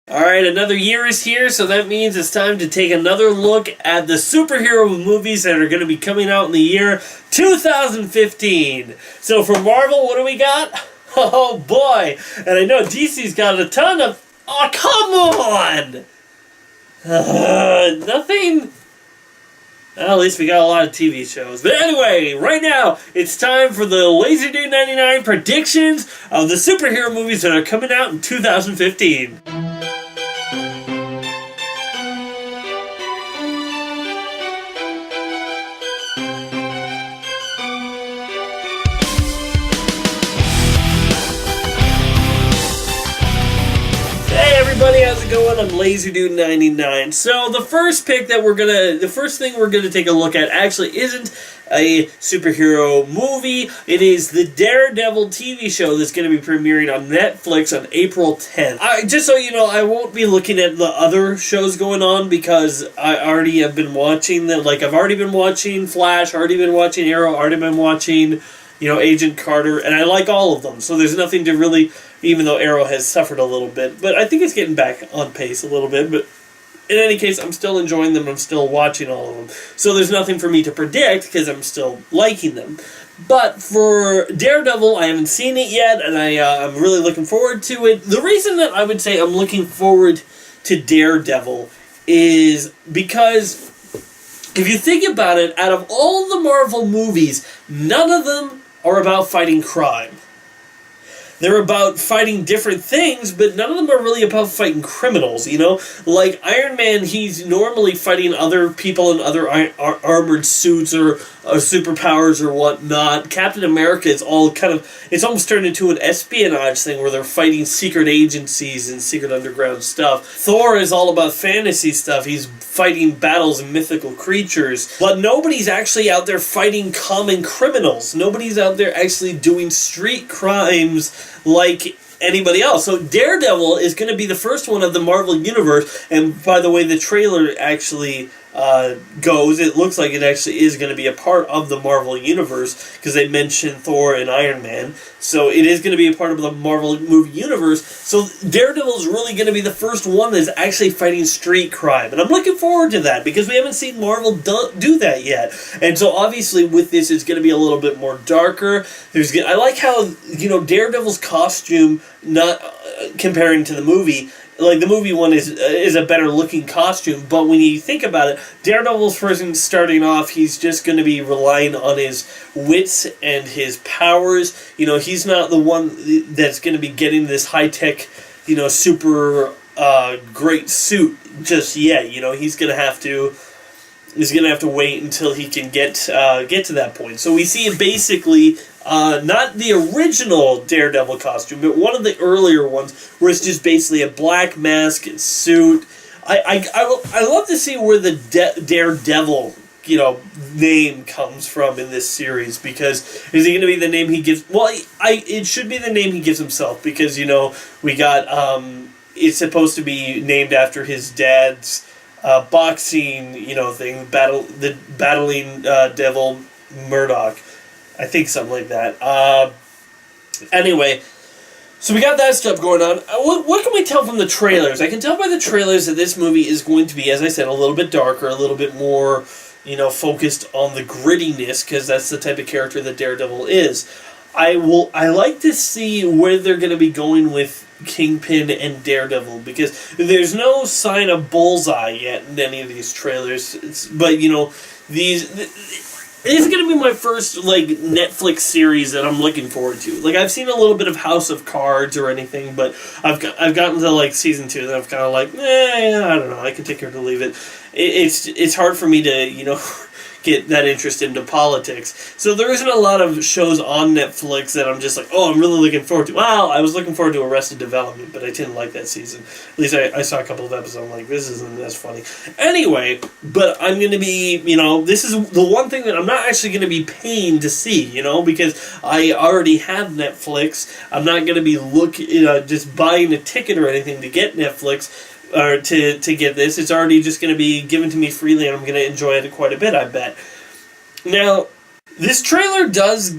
Alright, another year is here, so that means it's time to take another look at the superhero movies that are going to be coming out in the year 2015. So for Marvel, what do we got? Oh boy! And I know DC's got a ton of... Oh, come on! Nothing... Well, at least we got a lot of TV shows. But anyway, right now, it's time for the LaserDude99 predictions of the superhero movies that are coming out in 2015. Everybody, how's it going? I'm LaserDude99. So the first thing we're gonna take a look at actually isn't a superhero movie. It is the Daredevil TV show that's going to be premiering on Netflix on April 10th. Just so you know, I won't be looking at the other shows going on because I already have been watching them. Like, I've already been watching Flash, already been watching Arrow, already been watching, Agent Carter, and I like all of them. So there's nothing to really, even though Arrow has suffered a little bit, but I think it's getting back on pace a little bit. But in any case, I'm still enjoying them. I'm still watching all of them. So there's nothing for me to predict because I'm still liking them. But for Daredevil, I haven't seen it yet, and I'm really looking forward to it. The reason that I would say I'm looking forward to Daredevil is because if you think about it, out of all the Marvel movies, none of them are about fighting crime. They're about fighting different things, but none of them are really about fighting criminals, Like Iron Man, he's normally fighting other people in other armored suits or superpowers or whatnot. Captain America is it's almost turned into an espionage thing where they're fighting secret agencies and secret underground stuff. Thor is all about fantasy stuff. He's fighting battles and mythical creatures. But nobody's actually out there fighting common criminals. Nobody's out there actually doing street crimes like anybody else. So Daredevil is going to be the first one of the Marvel Universe, and by the way the trailer actually goes, it looks like it actually is going to be a part of the Marvel Universe, because they mentioned Thor and Iron Man, so it is going to be a part of the Marvel movie universe. So Daredevil is really going to be the first one that's actually fighting street crime, and I'm looking forward to that, because we haven't seen Marvel do that yet. And so obviously with this, it's going to be a little bit more darker. I like how, Daredevil's costume, not comparing to the movie, like the movie one is a better looking costume, but when you think about it, Daredevil's person starting off, he's just going to be relying on his wits and his powers. He's not the one that's going to be getting this high tech, super great suit just yet. He's going to have to wait until he can get to that point. So we see it basically. Not the original Daredevil costume, but one of the earlier ones, where it's just basically a black mask and suit. I love to see where the Daredevil, name comes from in this series, because is he going to be the name he gives? Well, it should be the name he gives himself, because, we got, it's supposed to be named after his dad's boxing, thing, the battling devil Murdoch. I think something like that. Anyway, so we got that stuff going on. What can we tell from the trailers? I can tell by the trailers that this movie is going to be, as I said, a little bit darker, a little bit more, focused on the grittiness, because that's the type of character that Daredevil is. I like to see where they're going to be going with Kingpin and Daredevil, because there's no sign of Bullseye yet in any of these trailers. But, this is going to be my first, Netflix series that I'm looking forward to. I've seen a little bit of House of Cards or anything, but I've gotten to, season 2, and I'm kind of I don't know, I can take care to leave it. It's hard for me to, get that interest into politics. So there isn't a lot of shows on Netflix that I'm just I'm really looking forward to. Well, I was looking forward to Arrested Development, but I didn't like that season. At least I saw a couple of episodes, I'm this isn't as funny. Anyway, but I'm going to be, this is the one thing that I'm not actually going to be paying to see, because I already have Netflix. I'm not going to be just buying a ticket or anything to get Netflix, or to get this. It's already just going to be given to me freely, and I'm going to enjoy it quite a bit, I bet. Now, this trailer does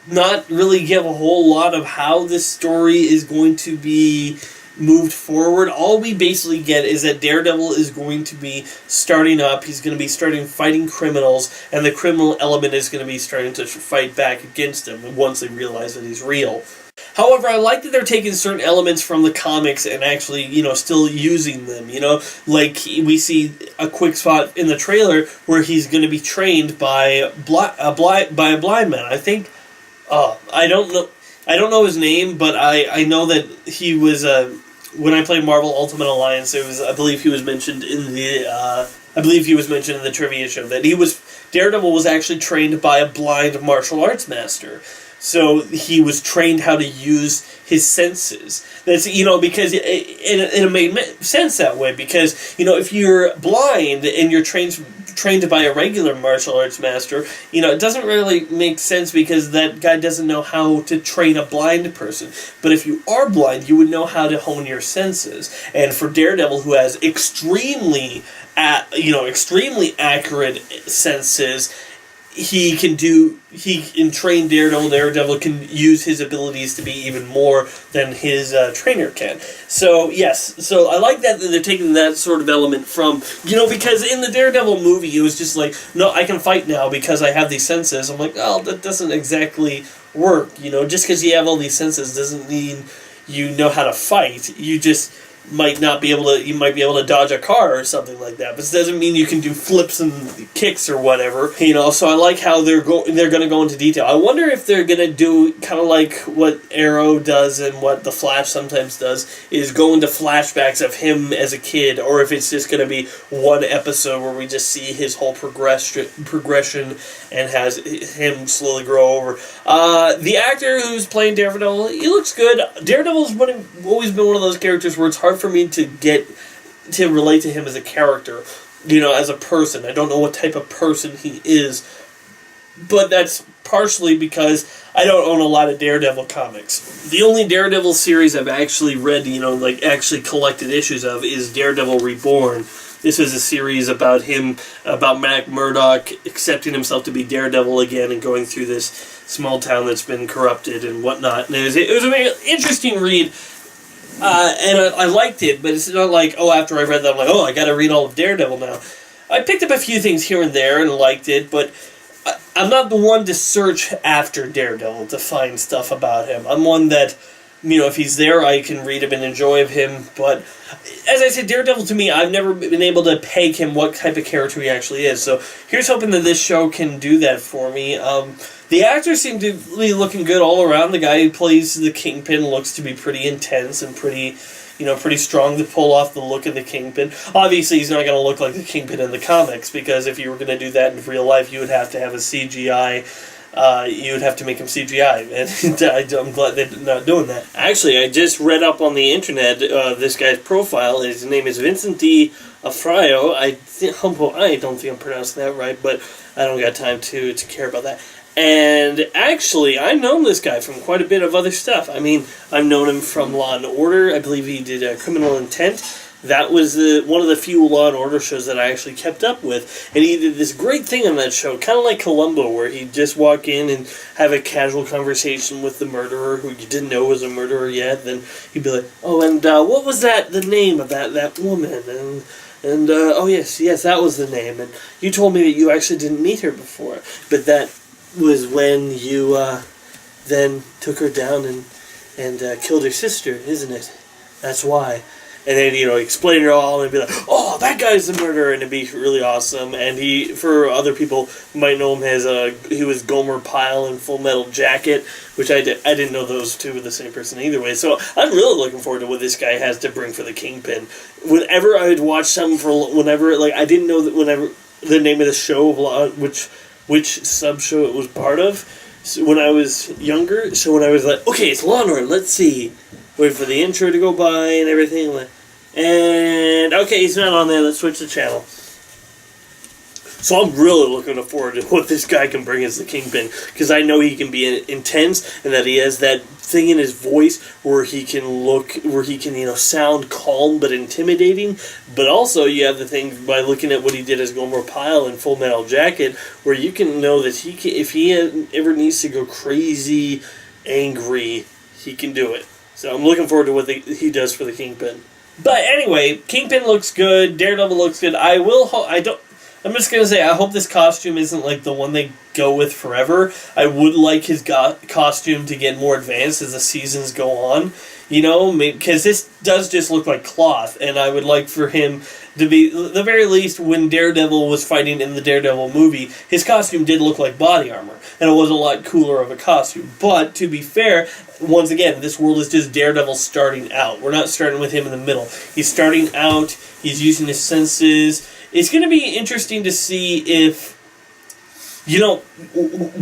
not really give a whole lot of how this story is going to be moved forward. All we basically get is that Daredevil is going to be starting up. He's going to be starting fighting criminals, and the criminal element is going to be starting to fight back against him once they realize that he's real. However, I like that they're taking certain elements from the comics and actually, still using them, Like, we see a quick spot in the trailer where he's going to be trained by a blind man. I think, I don't know his name, but I know that he was, when I played Marvel Ultimate Alliance, I believe he was mentioned in the trivia show, that Daredevil was actually trained by a blind martial arts master. So he was trained how to use his senses. That's, because it made sense that way. Because, if you're blind and you're trained by a regular martial arts master, it doesn't really make sense because that guy doesn't know how to train a blind person. But if you are blind, you would know how to hone your senses. And for Daredevil, who has extremely accurate senses, he can train Daredevil. Daredevil can use his abilities to be even more than his trainer can. So, yes. So, I like that they're taking that sort of element from, because in the Daredevil movie, it was just like, no, I can fight now because I have these senses. I'm like, oh, that doesn't exactly work. Just because you have all these senses doesn't mean you know how to fight. You just might be able to dodge a car or something like that, but it doesn't mean you can do flips and kicks or whatever, so I like how they're going to go into detail. I wonder if they're going to do kind of like what Arrow does and what the Flash sometimes does, is go into flashbacks of him as a kid, or if it's just going to be one episode where we just see his whole progression and has him slowly grow over. The actor who's playing Daredevil, he looks good. Daredevil's always been one of those characters where it's hard for me to relate to him as a character, as a person. I don't know what type of person he is, but that's partially because I don't own a lot of Daredevil comics. The only Daredevil series I've actually read, actually collected issues of, is Daredevil Reborn. This is a series about Matt Murdock accepting himself to be Daredevil again and going through this small town that's been corrupted and whatnot. And it was a very interesting read. And I liked it, but it's not like, after I read that, I'm like, I gotta read all of Daredevil now. I picked up a few things here and there and liked it, but I'm not the one to search after Daredevil to find stuff about him. I'm one that, if he's there, I can read him and enjoy him, but as I said, Daredevil to me, I've never been able to peg him what type of character he actually is, so here's hoping that this show can do that for me. The actors seem to be looking good all around. The guy who plays the Kingpin looks to be pretty intense and pretty strong to pull off the look of the Kingpin. Obviously, he's not going to look like the Kingpin in the comics, because if you were going to do that in real life, you would have to have a CGI. You would have to make him CGI, and I'm glad they're not doing that. Actually, I just read up on the internet this guy's profile. His name is Vincent D. Afraio. I don't think I'm pronouncing that right, but I don't got time to care about that. And actually, I've known this guy from quite a bit of other stuff. I mean, I've known him from Law & Order. I believe he did Criminal Intent. That was one of the few Law & Order shows that I actually kept up with. And he did this great thing on that show, kind of like Columbo, where he'd just walk in and have a casual conversation with the murderer, who you didn't know was a murderer yet. Then he'd be like, and what was the name of that woman? And oh, yes, that was the name. And you told me that you actually didn't meet her before. But that was when you then took her down and killed her sister, isn't it? That's why. And then, explain it all and be like, that guy's the murderer, and it'd be really awesome. And for other people who might know him as, he was Gomer Pyle in Full Metal Jacket, which I didn't know those two were the same person either way. So I'm really looking forward to what this guy has to bring for the Kingpin. Whenever I would watch something I didn't know that whenever the name of the show, which sub-show it was part of, when I was younger. So when I was like, okay, it's Law & Order, let's see. Wait for the intro to go by and everything. And, okay, he's not on there, let's switch the channel. So I'm really looking forward to what this guy can bring as the Kingpin, because I know he can be intense, and that he has that thing in his voice where he can sound calm but intimidating. But also you have the thing by looking at what he did as Gomer Pyle in Full Metal Jacket, where you can know that if he ever needs to go crazy, angry, he can do it. So I'm looking forward to what he does for the Kingpin. But anyway, Kingpin looks good. Daredevil looks good. I'm just gonna say, I hope this costume isn't like the one they go with forever. I would like his costume to get more advanced as the seasons go on. You know, because this does just look like cloth, and I would like for him to be, at the very least, when Daredevil was fighting in the Daredevil movie, his costume did look like body armor, and it was a lot cooler of a costume. But, to be fair, once again, this world is just Daredevil starting out. We're not starting with him in the middle. He's starting out, he's using his senses. It's going to be interesting to see if, you know,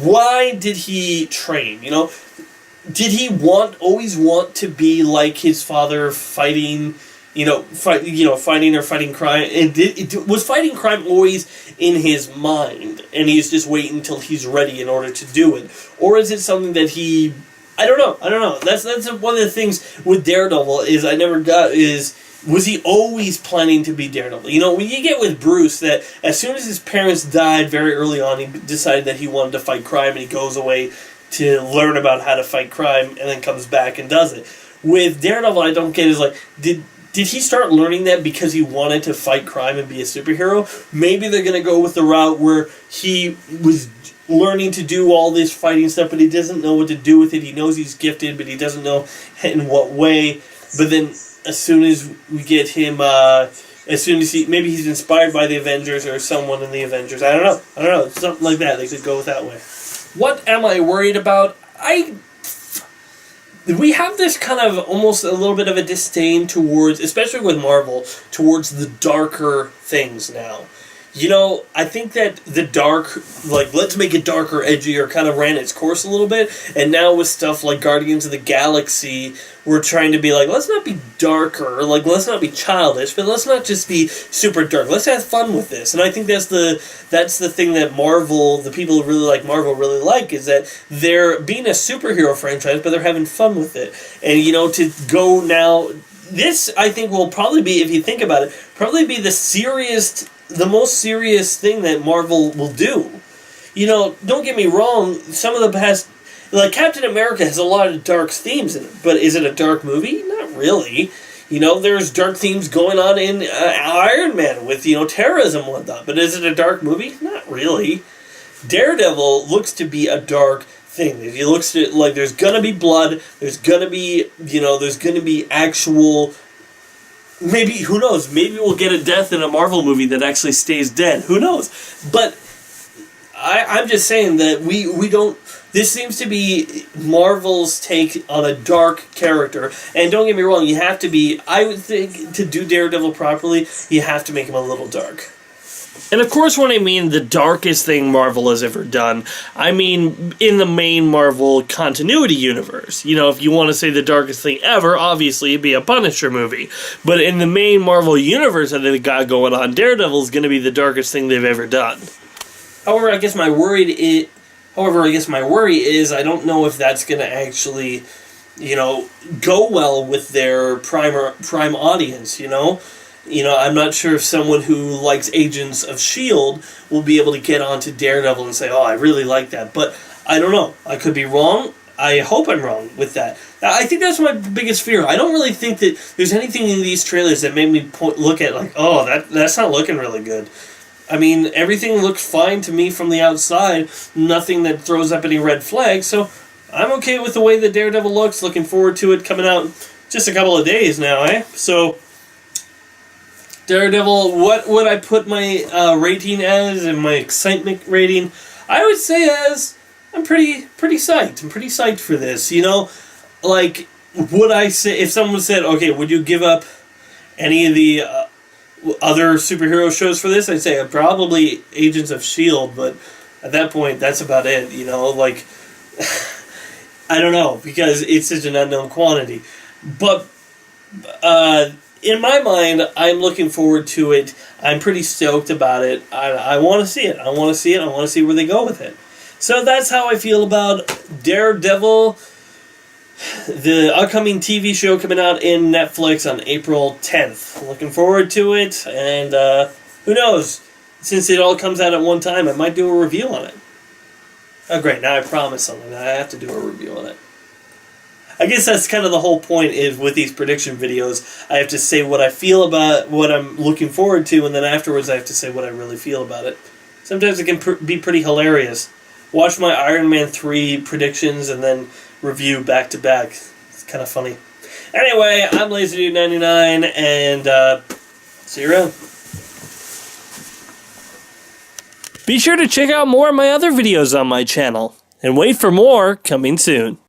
why did he train, you know? Did he always want to be like his father, fighting crime? And was fighting crime always in his mind, and he's just waiting until he's ready in order to do it, or is it something that he? I don't know. That's one of the things with Daredevil was he always planning to be Daredevil? You know, when you get with Bruce, that as soon as his parents died very early on, he decided that he wanted to fight crime, and he goes away to learn about how to fight crime, and then comes back and does it. With Daredevil, I don't get is like, did he start learning that because he wanted to fight crime and be a superhero? Maybe they're going to go with the route where he was learning to do all this fighting stuff, but he doesn't know what to do with it. He knows he's gifted, but he doesn't know in what way. But then, as soon as we get him, maybe he's inspired by the Avengers or someone in the Avengers. I don't know. Something like that. They could go with that way. What am I worried about? We have this kind of almost a little bit of a disdain towards, especially with Marvel, towards the darker things now. You know, I think that the dark, like, let's make it darker, edgier, kind of ran its course a little bit. And now with stuff like Guardians of the Galaxy, we're trying to be like, let's not be darker, like, let's not be childish, but let's not just be super dark. Let's have fun with this. And I think that's the thing that Marvel, the people who really like Marvel really like, is that they're being a superhero franchise, but they're having fun with it. And, you know, to go now, this, I think, will probably be, if you think about it, probably be the most serious thing that Marvel will do. You know, don't get me wrong, some of the past, like Captain America has a lot of dark themes in it, but is it a dark movie? Not really. You know, there's dark themes going on in Iron Man with, you know, terrorism and whatnot, but is it a dark movie? Not really. Daredevil looks to be a dark thing. If you look at it, like, there's gonna be blood, there's gonna be actual. Maybe, who knows, maybe we'll get a death in a Marvel movie that actually stays dead. Who knows? But I'm just saying that we don't. This seems to be Marvel's take on a dark character. And don't get me wrong, you have to be. I would think to do Daredevil properly, you have to make him a little dark. And of course, when I mean the darkest thing Marvel has ever done, I mean in the main Marvel continuity universe. You know, if you want to say the darkest thing ever, obviously it'd be a Punisher movie. But in the main Marvel universe that they've got going on, Daredevil is going to be the darkest thing they've ever done. However, I guess my worry is I don't know if that's going to actually, you know, go well with their prime audience, you know? You know, I'm not sure if someone who likes Agents of S.H.I.E.L.D. will be able to get onto Daredevil and say, oh, I really like that. But I don't know. I could be wrong. I hope I'm wrong with that. I think that's my biggest fear. I don't really think that there's anything in these trailers that made me look at, like, oh, that's not looking really good. I mean, everything looks fine to me from the outside. Nothing that throws up any red flags. So I'm okay with the way that Daredevil looks. Looking forward to it coming out just a couple of days now, eh? So Daredevil, what would I put my rating as and my excitement rating? I would say as I'm pretty psyched. I'm pretty psyched for this. You know, like, would I say, if someone said, okay, would you give up any of the other superhero shows for this? I'd say probably Agents of S.H.I.E.L.D., but at that point, that's about it. You know, like, I don't know, because it's such an unknown quantity. But in my mind, I'm looking forward to it. I'm pretty stoked about it. I want to see it. I want to see it. I want to see where they go with it. So that's how I feel about Daredevil, the upcoming TV show coming out in Netflix on April 10th. Looking forward to it, and who knows? Since it all comes out at one time, I might do a review on it. Oh, great. Now I promised something. I have to do a review on it. I guess that's kind of the whole point is with these prediction videos. I have to say what I feel about what I'm looking forward to, and then afterwards I have to say what I really feel about it. Sometimes it can be pretty hilarious. Watch my Iron Man 3 predictions and then review back to back. It's kind of funny. Anyway, I'm LazyDude99, and see you around. Be sure to check out more of my other videos on my channel, and wait for more coming soon.